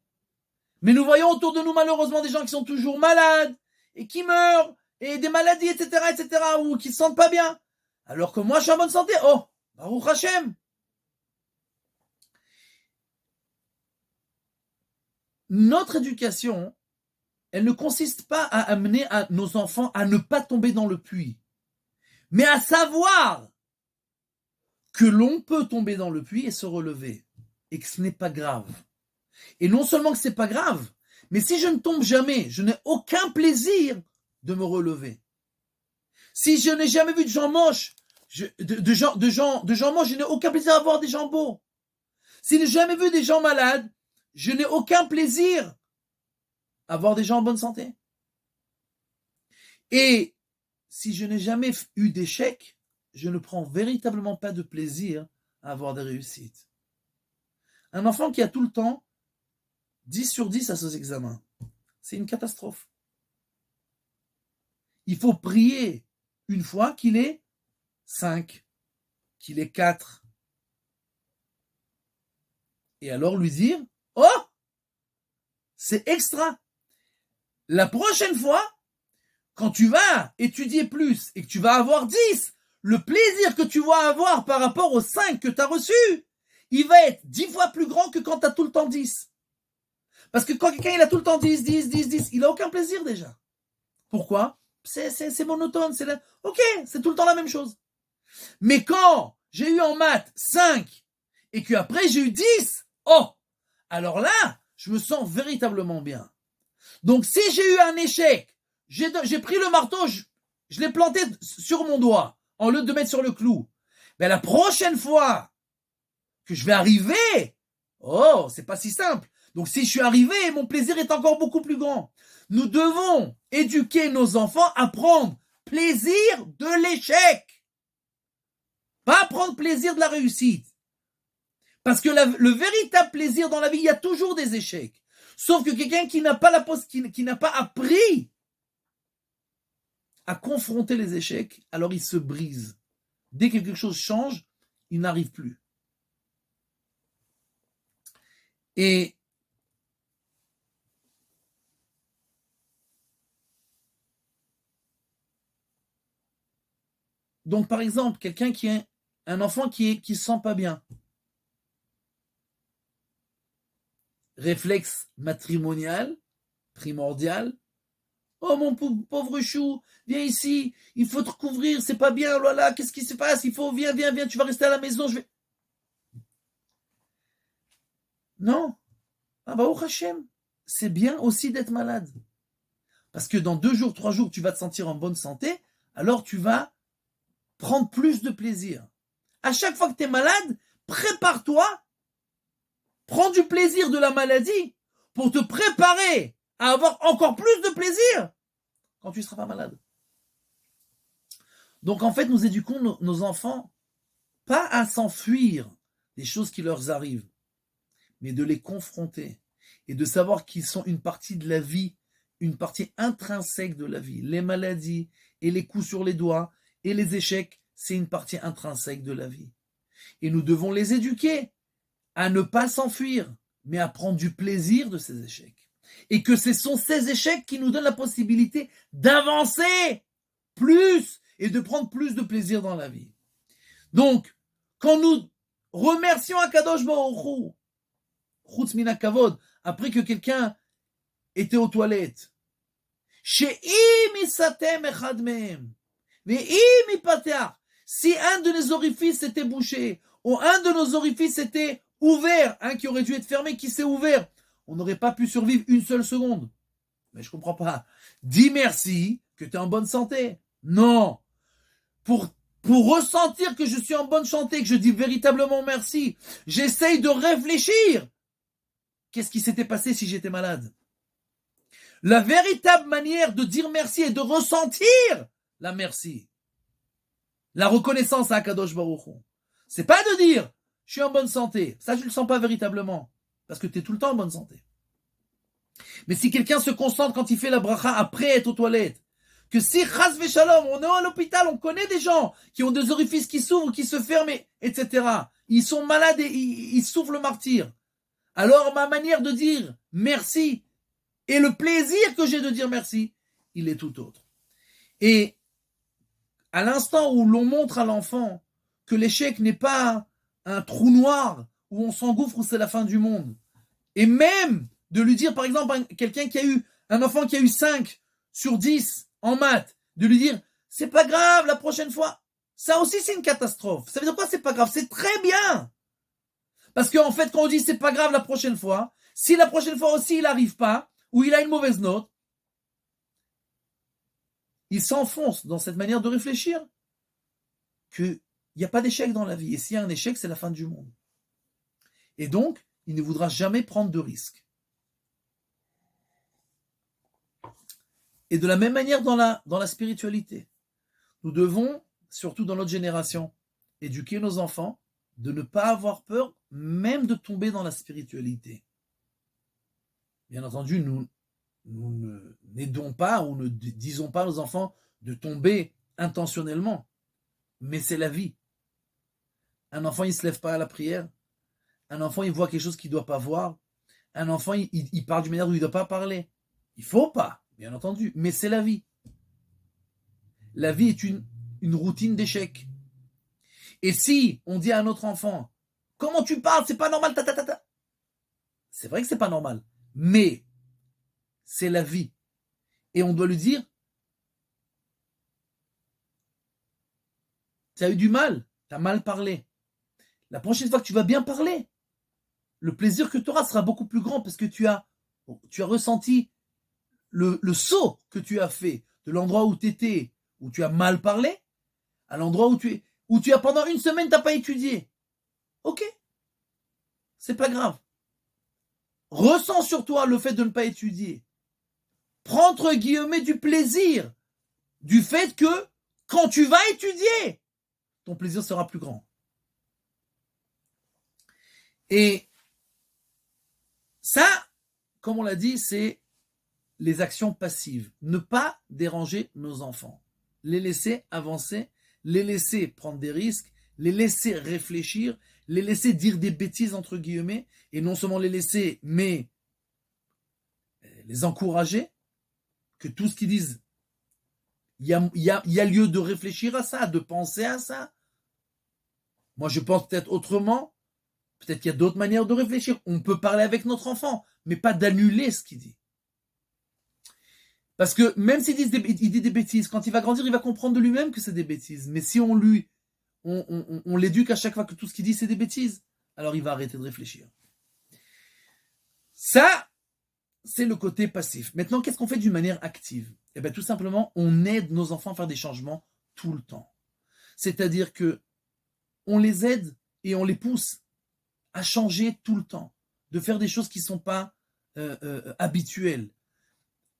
Mais nous voyons autour de nous malheureusement des gens qui sont toujours malades et qui meurent, et des maladies, etc., ou qui ne se sentent pas bien. Alors que moi, je suis en bonne santé. Oh, Baruch Hashem. Notre éducation, elle ne consiste pas à amener nos enfants à ne pas tomber dans le puits, mais à savoir que l'on peut tomber dans le puits et se relever, et que ce n'est pas grave. Et non seulement que ce n'est pas grave, mais si je ne tombe jamais, je n'ai aucun plaisir de me relever. Si je n'ai jamais vu de gens moches, de gens moches, je n'ai aucun plaisir à voir des gens beaux. Si je n'ai jamais vu des gens malades, je n'ai aucun plaisir à voir des gens en bonne santé. Et si je n'ai jamais eu d'échec, je ne prends véritablement pas de plaisir à avoir des réussites. Un enfant qui a tout le temps 10 sur 10 à ses examens, c'est une catastrophe. Il faut prier une fois qu'il est 5, qu'il est 4. Et alors lui dire, oh, c'est extra. La prochaine fois, quand tu vas étudier plus et que tu vas avoir 10, le plaisir que tu vas avoir par rapport aux 5 que tu as reçus, il va être 10 fois plus grand que quand tu as tout le temps 10. Parce que quand quelqu'un il a tout le temps 10, il n'a aucun plaisir déjà. Pourquoi? C'est monotone. Ok, c'est tout le temps la même chose. Mais quand j'ai eu en maths 5 et qu'après j'ai eu 10, oh, alors là, je me sens véritablement bien. Donc si j'ai eu un échec, j'ai pris le marteau, je l'ai planté sur mon doigt, en lieu de mettre sur le clou. Mais la prochaine fois que je vais arriver, oh, c'est pas si simple. Donc si je suis arrivé, mon plaisir est encore beaucoup plus grand. Nous devons éduquer nos enfants à prendre plaisir de l'échec. Pas prendre plaisir de la réussite. Parce que le véritable plaisir dans la vie, il y a toujours des échecs. Sauf que quelqu'un qui n'a pas qui n'a pas appris à confronter les échecs, alors il se brise. Dès que quelque chose change, il n'arrive plus. Et donc, par exemple, quelqu'un qui est un enfant qui se sent pas bien. Réflexe matrimonial, primordial. Oh mon pauvre chou, viens ici, il faut te recouvrir, c'est pas bien, voilà, qu'est-ce qui se passe? Il faut, viens, tu vas rester à la maison, je vais. Non. Ah bah, au Hachem, c'est bien aussi d'être malade. Parce que dans 2 jours, 3 jours, tu vas te sentir en bonne santé, alors tu vas prendre plus de plaisir. À chaque fois que tu es malade, prépare-toi, prends du plaisir de la maladie pour te préparer à avoir encore plus de plaisir quand tu ne seras pas malade. Donc en fait, nous éduquons nos enfants pas à s'enfuir des choses qui leur arrivent, mais de les confronter et de savoir qu'ils sont une partie de la vie, une partie intrinsèque de la vie. Les maladies et les coups sur les doigts et les échecs, c'est une partie intrinsèque de la vie. Et nous devons les éduquer à ne pas s'enfuir, mais à prendre du plaisir de ces échecs. Et que ce sont ces échecs qui nous donnent la possibilité d'avancer plus et de prendre plus de plaisir dans la vie. Donc, quand nous remercions Akadosh Baruch Hu, Chutz Min HaKavod, après que quelqu'un était aux toilettes, She'im isatem echad mehem, ve'im ipateach, si un de nos orifices était bouché, ou un de nos orifices était ouvert, un qui aurait dû être fermé, qui s'est ouvert, on n'aurait pas pu survivre une seule seconde. Mais je comprends pas. Dis merci que tu es en bonne santé. Non. Pour ressentir que je suis en bonne santé, que je dis véritablement merci, j'essaye de réfléchir. Qu'est-ce qui s'était passé si j'étais malade? La véritable manière de dire merci est de ressentir la merci. La reconnaissance à Akadosh Baruch Hu. C'est pas de dire je suis en bonne santé. Ça, je le sens pas véritablement. Parce que tu es tout le temps en bonne santé. Mais si quelqu'un se concentre quand il fait la bracha après être aux toilettes, que si chas v'shalom, on est à l'hôpital, on connaît des gens qui ont des orifices qui s'ouvrent, qui se ferment, etc. Ils sont malades et ils souffrent le martyr. Alors ma manière de dire merci et le plaisir que j'ai de dire merci, il est tout autre. Et à l'instant où l'on montre à l'enfant que l'échec n'est pas un trou noir où on s'engouffre, où c'est la fin du monde, et même de lui dire, par exemple, un enfant qui a eu 5 sur 10 en maths, de lui dire, c'est pas grave, la prochaine fois, ça aussi c'est une catastrophe. Ça veut dire quoi, c'est pas grave? C'est très bien. Parce qu'en fait, quand on dit c'est pas grave la prochaine fois, si la prochaine fois aussi il n'arrive pas, ou il a une mauvaise note, il s'enfonce dans cette manière de réfléchir qu'il n'y a pas d'échec dans la vie. Et s'il y a un échec, c'est la fin du monde. Et donc, il ne voudra jamais prendre de risques. Et de la même manière dans la spiritualité, nous devons, surtout dans notre génération, éduquer nos enfants de ne pas avoir peur même de tomber dans la spiritualité. Bien entendu, nous n'aidons pas ou ne disons pas aux enfants de tomber intentionnellement, mais c'est la vie. Un enfant, il ne se lève pas à la prière. Un enfant, il voit quelque chose qu'il ne doit pas voir. Un enfant, il parle d'une manière où il ne doit pas parler. Il ne faut pas, bien entendu, mais c'est la vie. La vie est une routine d'échecs. Et si on dit à un autre enfant, comment tu parles, c'est pas normal, c'est vrai que c'est pas normal, mais c'est la vie. Et on doit lui dire, tu as eu du mal, tu as mal parlé. La prochaine fois que tu vas bien parler, le plaisir que tu auras sera beaucoup plus grand parce que tu as ressenti le saut que tu as fait de l'endroit où tu étais, où tu as mal parlé, à l'endroit où tu as pendant une semaine, tu n'as pas étudié. Ok, c'est pas grave. Ressens sur toi le fait de ne pas étudier. Prends entre guillemets du plaisir du fait que quand tu vas étudier, ton plaisir sera plus grand. Et ça, comme on l'a dit, c'est les actions passives. Ne pas déranger nos enfants. Les laisser avancer, les laisser prendre des risques, les laisser réfléchir, les laisser dire des bêtises, entre guillemets, et non seulement les laisser, mais les encourager, que tout ce qu'ils disent, il y a lieu de réfléchir à ça, de penser à ça. Moi, je pense peut-être autrement. Peut-être qu'il y a d'autres manières de réfléchir. On peut parler avec notre enfant, mais pas d'annuler ce qu'il dit. Parce que même s'il dit des bêtises, quand il va grandir, il va comprendre de lui-même que c'est des bêtises. Mais si on l'éduque à chaque fois que tout ce qu'il dit, c'est des bêtises, alors il va arrêter de réfléchir. Ça, c'est le côté passif. Maintenant, qu'est-ce qu'on fait d'une manière active? Eh bien, tout simplement, on aide nos enfants à faire des changements tout le temps. C'est-à-dire que on les aide et on les pousse à changer tout le temps, de faire des choses qui ne sont pas habituelles,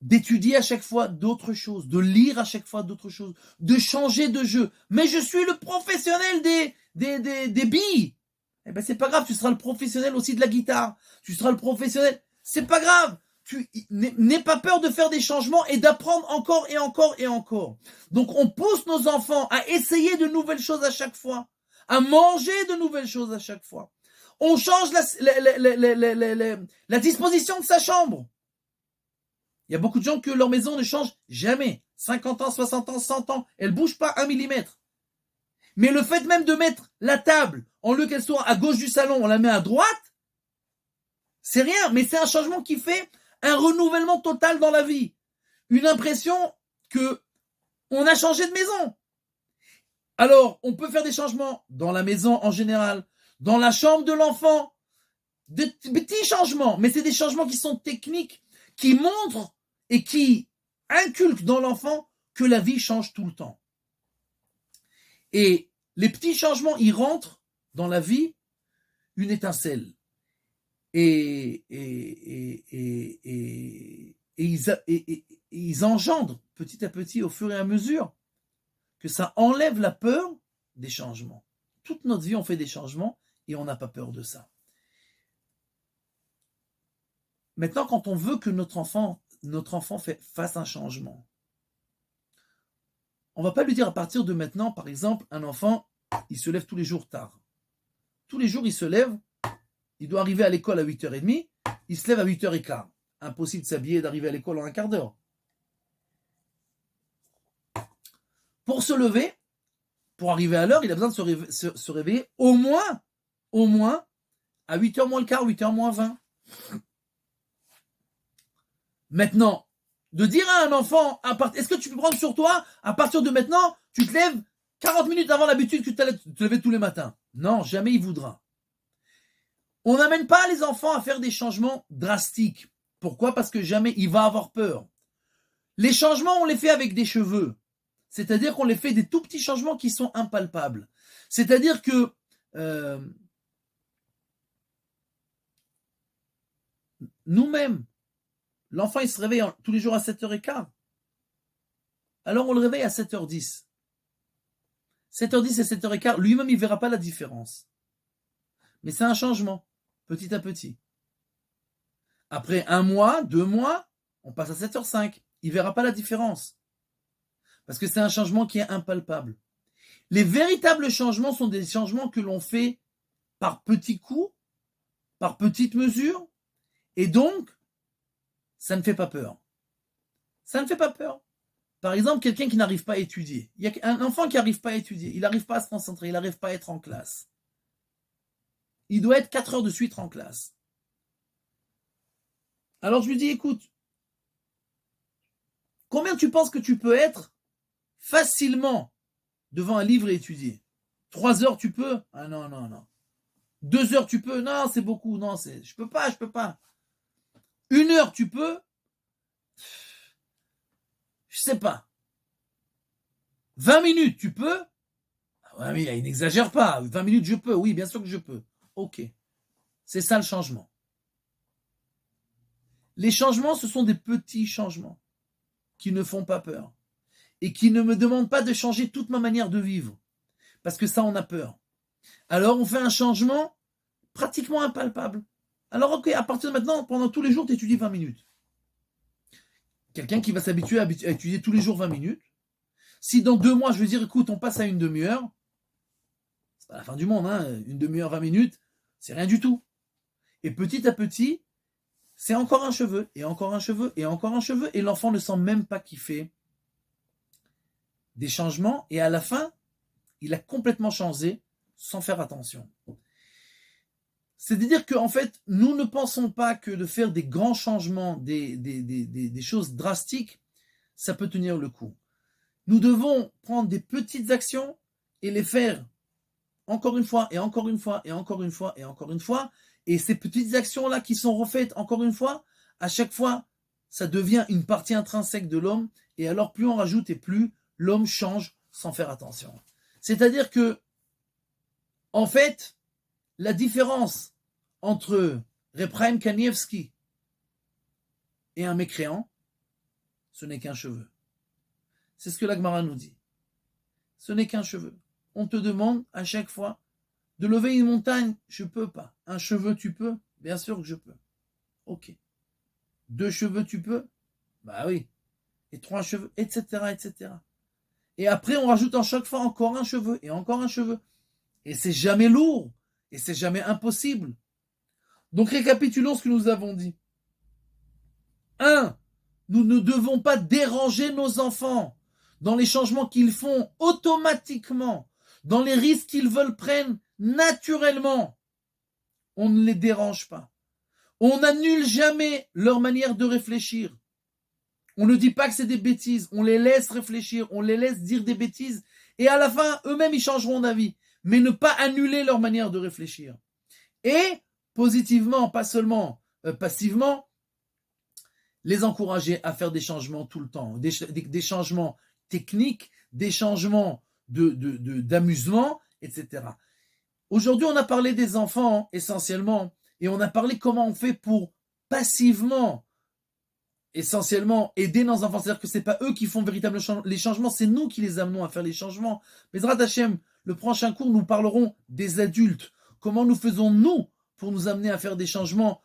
d'étudier à chaque fois d'autres choses, de lire à chaque fois d'autres choses, de changer de jeu. Mais je suis le professionnel des billes. Eh ben c'est pas grave, tu seras le professionnel aussi de la guitare. Tu seras le professionnel. C'est pas grave. N'aie pas peur de faire des changements et d'apprendre encore et encore et encore. Donc on pousse nos enfants à essayer de nouvelles choses à chaque fois, à manger de nouvelles choses à chaque fois. On change la disposition de sa chambre. Il y a beaucoup de gens que leur maison ne change jamais. 50 ans, 60 ans, 100 ans, elle ne bouge pas 1 millimètre. Mais le fait même de mettre la table, en lieu qu'elle soit à gauche du salon, on la met à droite, c'est rien, mais c'est un changement qui fait un renouvellement total dans la vie. Une impression que on a changé de maison. Alors, on peut faire des changements dans la maison en général, dans la chambre de l'enfant, de petits changements, mais c'est des changements qui sont techniques, qui montrent et qui inculquent dans l'enfant que la vie change tout le temps. Et les petits changements, ils rentrent dans la vie une étincelle. Et ils engendrent petit à petit, au fur et à mesure, que ça enlève la peur des changements. Toute notre vie, on fait des changements et on n'a pas peur de ça. Maintenant, quand on veut que notre enfant fasse un changement, on ne va pas lui dire à partir de maintenant, par exemple, un enfant, il se lève tous les jours tard. Tous les jours, il se lève, il doit arriver à l'école à 8h30, il se lève à 8h15. Impossible de s'habiller et d'arriver à l'école en un quart d'heure. Pour se lever, pour arriver à l'heure, il a besoin de se réveiller au moins à 8h moins le quart, 8h moins 20. Maintenant, de dire à un enfant, est-ce que tu peux prendre sur toi, à partir de maintenant, tu te lèves 40 minutes avant l'habitude que tu te levais tous les matins? Non, jamais il voudra. On n'amène pas les enfants à faire des changements drastiques. Pourquoi? Parce que jamais il va avoir peur. Les changements, on les fait avec des cheveux. C'est-à-dire qu'on les fait des tout petits changements qui sont impalpables. C'est-à-dire que nous-mêmes, l'enfant il se réveille tous les jours à 7h15. Alors on le réveille à 7h10. 7h10 et 7h15, lui-même il ne verra pas la différence. Mais c'est un changement, petit à petit. Après 1 mois, 2 mois, on passe à 7h05. Il ne verra pas la différence. Parce que c'est un changement qui est impalpable. Les véritables changements sont des changements que l'on fait par petits coups, par petites mesures, et donc, ça ne fait pas peur. Ça ne fait pas peur. Par exemple, quelqu'un qui n'arrive pas à étudier. Il y a un enfant qui n'arrive pas à étudier. Il n'arrive pas à se concentrer. Il n'arrive pas à être en classe. Il doit être 4 heures de suite en classe. Alors je lui dis, écoute, combien tu penses que tu peux être facilement devant un livre et étudier? 3 heures tu peux? Ah non. 2 heures tu peux? Non, c'est beaucoup. Non, je peux pas. 1 heure tu peux? Je sais pas. 20 minutes tu peux? Ah oui, il n'exagère pas. 20 minutes je peux. Oui, bien sûr que je peux. Ok. C'est ça le changement. Les changements, ce sont des petits changements qui ne font pas peur et qui ne me demandent pas de changer toute ma manière de vivre. Parce que ça, on a peur. Alors, on fait un changement pratiquement impalpable. Alors ok, à partir de maintenant, pendant tous les jours, tu étudies 20 minutes. Quelqu'un qui va s'habituer à étudier tous les jours 20 minutes, si dans 2 mois, je veux dire, écoute, on passe à une demi-heure, c'est pas la fin du monde, hein, une demi-heure, 20 minutes, c'est rien du tout. Et petit à petit, c'est encore un cheveu, et encore un cheveu, et encore un cheveu, et l'enfant ne sent même pas qu'il fait des changements, et à la fin, il a complètement changé sans faire attention. C'est-à-dire qu'en fait, nous ne pensons pas que de faire des grands changements, des choses drastiques, ça peut tenir le coup. Nous devons prendre des petites actions et les faire encore une fois, et encore une fois, et encore une fois, et encore une fois. Et ces petites actions-là qui sont refaites encore une fois, à chaque fois, ça devient une partie intrinsèque de l'homme. Et alors, plus on rajoute et plus l'homme change sans faire attention. C'est-à-dire que, en fait, la différence entre Reb Chaim Kanievski et un mécréant, ce n'est qu'un cheveu. C'est ce que la Gemara nous dit. Ce n'est qu'un cheveu. On te demande à chaque fois de lever une montagne, je peux pas. Un cheveu, tu peux? Bien sûr que je peux. Ok. 2 cheveux, tu peux? Bah oui. Et 3 cheveux, etc., etc. Et après, on rajoute à chaque fois encore un cheveu et encore un cheveu. Et c'est jamais lourd. Et c'est jamais impossible. Donc récapitulons ce que nous avons dit. 1. Nous ne devons pas déranger nos enfants dans les changements qu'ils font automatiquement, dans les risques qu'ils veulent prendre naturellement. On ne les dérange pas. On n'annule jamais leur manière de réfléchir. On ne dit pas que c'est des bêtises. On les laisse réfléchir, on les laisse dire des bêtises. Et à la fin, eux-mêmes, ils changeront d'avis. Mais ne pas annuler leur manière de réfléchir. Et positivement, pas seulement passivement, les encourager à faire des changements tout le temps, des changements techniques, des changements d'amusement, etc. Aujourd'hui, on a parlé des enfants essentiellement, et on a parlé comment on fait pour passivement, essentiellement, aider nos enfants. C'est-à-dire que ce n'est pas eux qui font véritablement les changements, c'est nous qui les amenons à faire les changements. Mais Bezrat Hashem, le prochain cours, nous parlerons des adultes. Comment nous faisons, nous, pour nous amener à faire des changements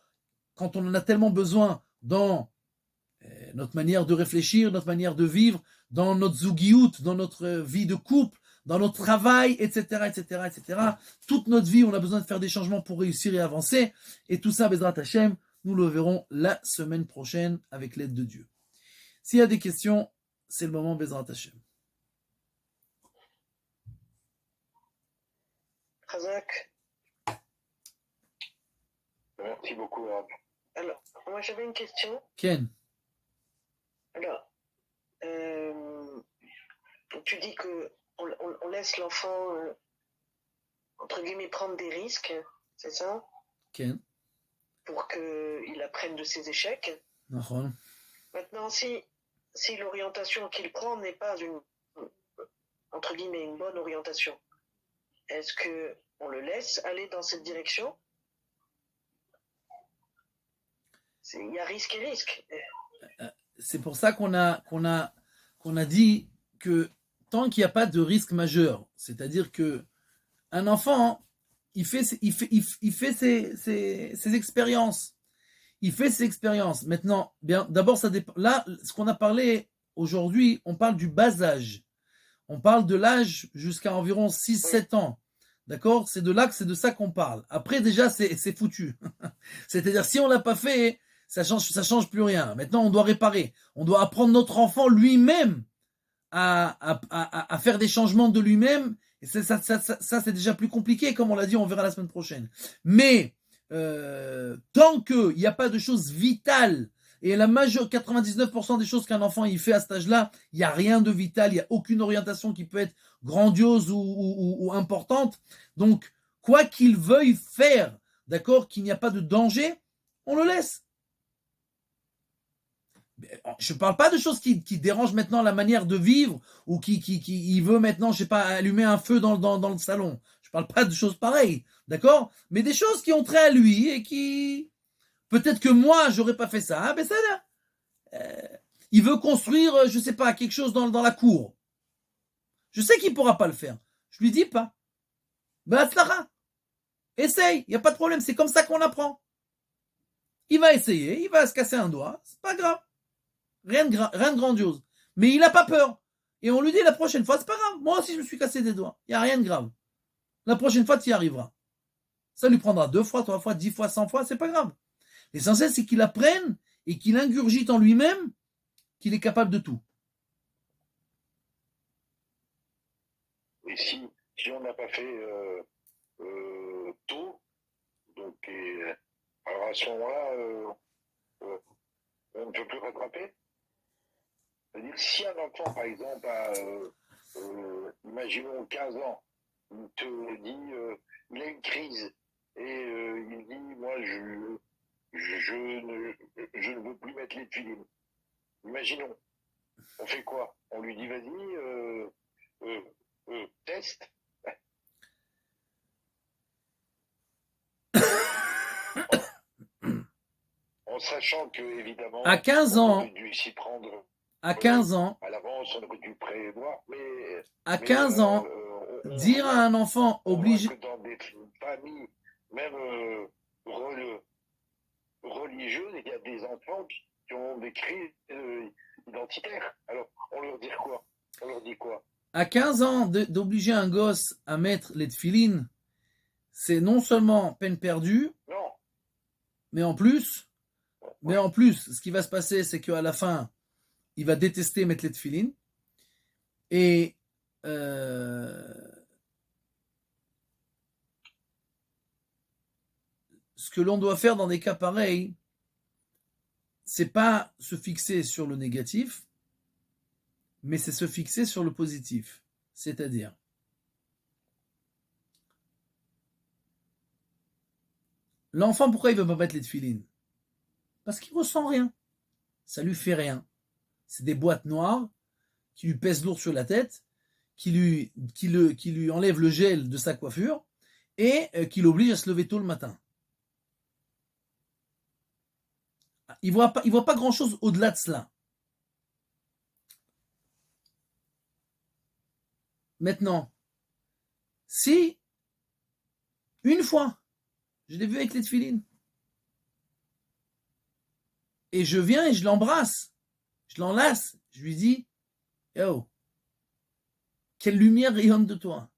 quand on en a tellement besoin dans notre manière de réfléchir, notre manière de vivre, dans notre zougiout, dans notre vie de couple, dans notre travail, etc., etc., etc. Toute notre vie, on a besoin de faire des changements pour réussir et avancer. Et tout ça, Bezrat Hashem, nous le verrons la semaine prochaine avec l'aide de Dieu. S'il y a des questions, c'est le moment, Bezrat Hashem. Razak. Merci beaucoup, Rab. Alors, moi j'avais une question. Ken. Alors, tu dis que on laisse l'enfant, entre guillemets, prendre des risques, c'est ça? Ken. Pour qu'il apprenne de ses échecs. נכון. Maintenant, si l'orientation qu'il prend n'est pas entre guillemets, une bonne orientation, est-ce que on le laisse aller dans cette direction? Il y a risque et risque. C'est pour ça qu'on a dit que tant qu'il n'y a pas de risque majeur, c'est-à-dire que un enfant, il fait ses expériences. Il fait ses expériences. Maintenant, bien, d'abord, ça dépend. Là, ce qu'on a parlé aujourd'hui, on parle du bas âge. On parle de l'âge jusqu'à environ 6-7 ans. D'accord? C'est de ça qu'on parle. Après, déjà, c'est foutu. C'est-à-dire, si on l'a pas fait, ça change plus rien. Maintenant, on doit réparer. On doit apprendre notre enfant lui-même à faire des changements de lui-même. Et ça, c'est déjà plus compliqué, comme on l'a dit, on verra la semaine prochaine. Mais tant qu'il n'y a pas de choses vitales, et la majeure 99% des choses qu'un enfant il fait à cet âge-là, il n'y a rien de vital, il n'y a aucune orientation qui peut être grandiose ou importante. Donc, quoi qu'il veuille faire, d'accord, qu'il n'y a pas de danger, on le laisse. Je ne parle pas de choses qui dérangent maintenant la manière de vivre ou qui veut maintenant, je sais pas, allumer un feu dans le salon. Je ne parle pas de choses pareilles, d'accord? Mais des choses qui ont trait à lui et qui... Peut-être que moi, j'aurais pas fait ça. Ben ça là. Il veut construire, je sais pas, quelque chose dans la cour. Je sais qu'il pourra pas le faire. Je lui dis pas. Ben Atzlacha. Essaye, il n'y a pas de problème, c'est comme ça qu'on apprend. Il va essayer, il va se casser un doigt, c'est pas grave. Rien de grandiose. Mais il n'a pas peur. Et on lui dit la prochaine fois, c'est pas grave. Moi aussi, je me suis cassé des doigts. Il n'y a rien de grave. La prochaine fois, tu y arriveras. Ça lui prendra 2 fois, 3 fois, 10 fois, 100 fois, c'est pas grave. L'essentiel, c'est qu'il apprenne et qu'il ingurgite en lui-même qu'il est capable de tout. Et si on n'a pas fait tôt, donc, alors à ce moment-là, on ne peut plus rattraper. C'est-à-dire, si un enfant, par exemple, a, imaginons 15 ans, il te dit, il a une crise, et il dit, moi, je ne veux plus mettre les filines. Imaginons, on fait quoi? On lui dit, vas-y, test. En sachant que, évidemment, À 15 ans, on aurait dû s'y prendre à 15 ans, à l'avance, on aurait dû prévoir, à 15 ans, dire à un enfant obligé. Que dans des familles, même religieuses, il y a des enfants qui ont des crises identitaires. Alors, on leur dit quoi? On leur dit quoi? À 15 ans, d'obliger un gosse à mettre les tefilines, c'est non seulement peine perdue, Non. mais en plus, ce qui va se passer, c'est qu'à la fin, il va détester mettre les tefilines. Et ce que l'on doit faire dans des cas pareils, c'est pas se fixer sur le négatif, mais c'est se fixer sur le positif. C'est-à-dire, l'enfant, pourquoi il ne veut pas mettre les tefilines? Parce qu'il ne ressent rien. Ça lui fait rien. C'est des boîtes noires qui lui pèsent lourd sur la tête, qui lui enlèvent le gel de sa coiffure et qui l'oblige à se lever tôt le matin. Il voit pas grand-chose au-delà de cela. Maintenant, si une fois, je l'ai vu avec les tefilines, et je viens et je l'embrasse, je l'enlace, je lui dis, yo, quelle lumière rayonne de toi,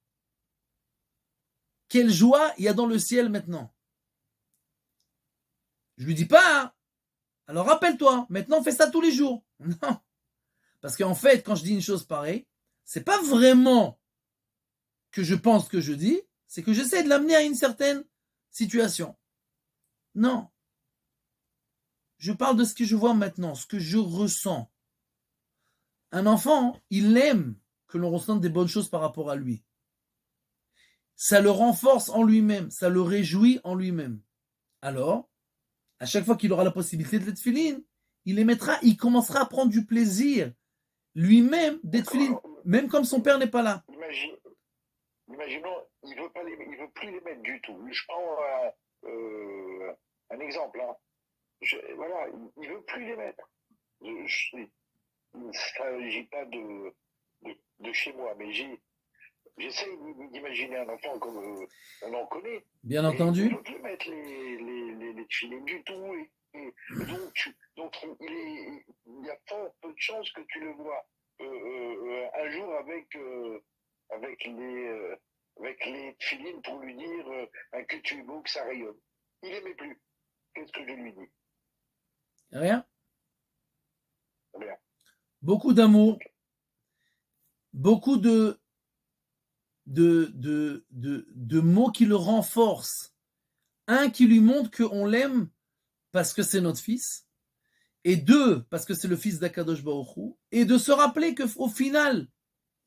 quelle joie il y a dans le ciel maintenant. Je lui dis pas, hein, alors rappelle-toi, maintenant fais ça tous les jours. Non, parce qu'en fait, quand je dis une chose pareille, c'est pas vraiment que je pense que je dis, c'est que j'essaie de l'amener à une certaine situation. Non. Je parle de ce que je vois maintenant, ce que je ressens. Un enfant, il aime que l'on ressente des bonnes choses par rapport à lui. Ça le renforce en lui-même, ça le réjouit en lui-même. Alors, à chaque fois qu'il aura la possibilité d'être filine, il les mettra, il commencera à prendre du plaisir lui-même d'être filine, même comme son père n'est pas là. Imaginons, il veut plus les mettre du tout. Je prends un exemple. Hein. Voilà, il veut plus les mettre. Il ne s'agit pas de chez moi, mais j'essaie d'imaginer un enfant comme on en connaît. Bien entendu. Il ne veut plus mettre les filets du tout. Et donc il y a fort peu de chances que tu le vois un jour avec les filines pour lui dire que tu es beau, que ça rayonne. Il n'aimait plus. Qu'est-ce que je lui dis? Rien. Rien. Beaucoup d'amour, beaucoup de mots qui le renforcent. Un qui lui montre qu'on l'aime parce que c'est notre fils, et 2 parce que c'est le fils d'Akadosh Baruch Hu, et de se rappeler qu'au final,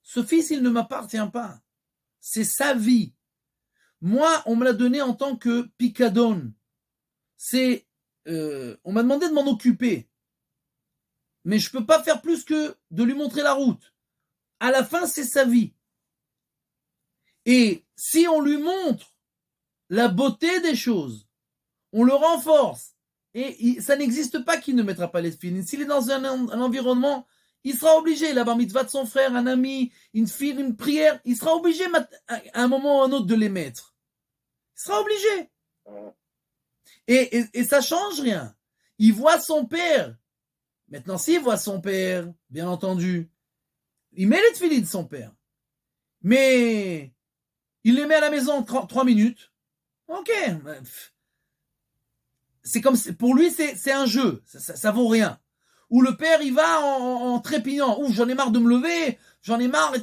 ce fils, il ne m'appartient pas. C'est sa vie. Moi, on me l'a donné en tant que picadone. On m'a demandé de m'en occuper. Mais je ne peux pas faire plus que de lui montrer la route. À la fin, c'est sa vie. Et si on lui montre la beauté des choses, on le renforce, et ça n'existe pas qu'il ne mettra pas les filines. S'il est dans un environnement, il sera obligé, la bar mitzvah de son frère, un ami, une prière, il sera obligé à un moment ou à un autre de les mettre. Il sera obligé. Et ça change rien. Il voit son père. Maintenant, s'il voit son père, bien entendu, il met les tefilines de son père. Mais il les met à la maison 3 minutes. Ok. C'est comme, pour lui, c'est un jeu. Ça vaut rien. Ou le père, il va en trépignant. Ouf, j'en ai marre de me lever. J'en ai marre. Et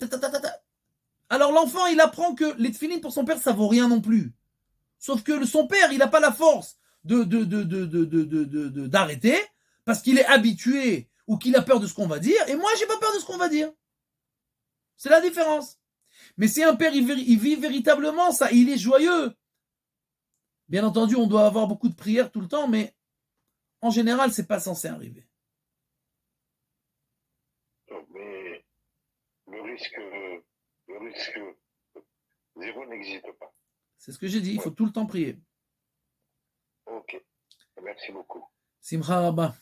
alors l'enfant, il apprend que les tefilines pour son père, ça vaut rien non plus. Sauf que son père, il n'a pas la force d'arrêter parce qu'il est habitué ou qu'il a peur de ce qu'on va dire. Et moi, j'ai pas peur de ce qu'on va dire. C'est la différence. Mais si un père, il vit véritablement ça, il est joyeux. Bien entendu, on doit avoir beaucoup de prières tout le temps, mais en général, c'est pas censé arriver. Mais le risque zéro n'existe pas. C'est ce que j'ai dit, il faut tout le temps prier. Ok. Merci beaucoup. Simcha Rabba.